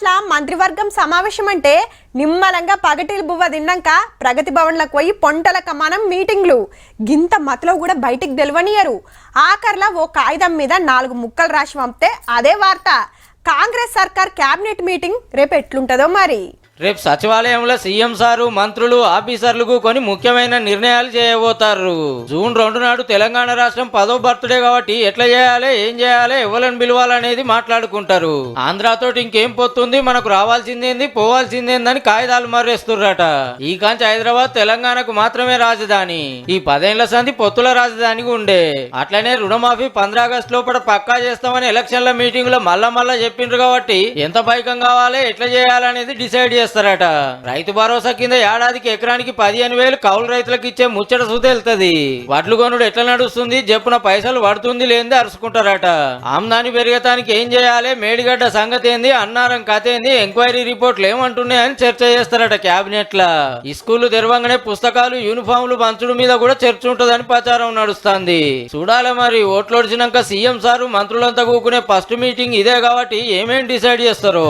కాసేపట్ల మంత్రివర్గం సమావేశం అంటే నిమ్మలంగా పగటిలు బువ్వ తిన్నాక ప్రగతి భవన్లకు పోయి పొంటల కమానం మీటింగ్లు గింత మతలో కూడా బయటికి తెలవనియరు. ఆఖర్లా ఓ కాగితం మీద 4 ముక్కలు రాసి పంపితే అదే వార్త. కాంగ్రెస్ సర్కార్ క్యాబినెట్ మీటింగ్ రేపు ఎట్లుంటదో మరి. రేపు సచివాలయంలో సీఎం సారు మంత్రులు ఆఫీసర్లకు కొన్ని ముఖ్యమైన నిర్ణయాలు చేయబోతారు. జూన్ 2 నాడు తెలంగాణ రాష్ట్రం 10వ బర్త్డే కాబట్టి ఎట్లా చేయాలి, ఏం చేయాలి, ఎవరిని పిలవాలనేది మాట్లాడుకుంటారు. ఆంధ్రాతోటి ఇంకేం పోతుంది, మనకు రావాల్సిందేంది, పోవాల్సిందేందని కాగితాలు మర్రేస్తుర్రట. ఈ కాంచి హైదరాబాద్ తెలంగాణకు మాత్రమే రాజధాని. ఈ 10 ఏళ్ల సంధి పొత్తుల రాజధానిగా ఉండే. అట్లనే రుణమాఫీ 15 ఆగస్టు లోపల పక్కా చేస్తామని ఎలక్షన్ల మీటింగ్ లో మళ్ళా చెప్పిండ్రు కాబట్టి ఎంత పైకం కావాలి, ఎట్లా చేయాలనేది డిసైడ్ చేస్తారట. రైతు భరోసా కింద ఏడాదికి ఎకరానికి 15,000 కౌలు రైతులకు ఇచ్చే ముచ్చట సుతెళ్తది. వడ్లు కొనుడు ఎట్లా నడుస్తుంది, చెప్పున పైసలు పడుతుంది లేని అరుచుకుంటారట. ఆమ్దాని పెరిగటానికి ఏం చేయాలి, మేడిగడ్డ సంగతి ఏంది, అన్నారం కథ ఏంది, ఎంక్వైరీ రిపోర్ట్లు ఏమంటున్నాయని చర్చ చేస్తారట క్యాబినెట్ లా. ఈ స్కూళ్లు తెరవంగానే పుస్తకాలు, యూనిఫామ్లు పంచుడు మీద కూడా చర్చ ఉంటదని ప్రచారం నడుస్తుంది. చూడాలి మరి. ఓట్లొడిచినాక సీఎం సారు మంత్రులంతా కూకునే ఫస్ట్ మీటింగ్ ఇదే కాబట్టి ఏమేం డిసైడ్ చేస్తారో.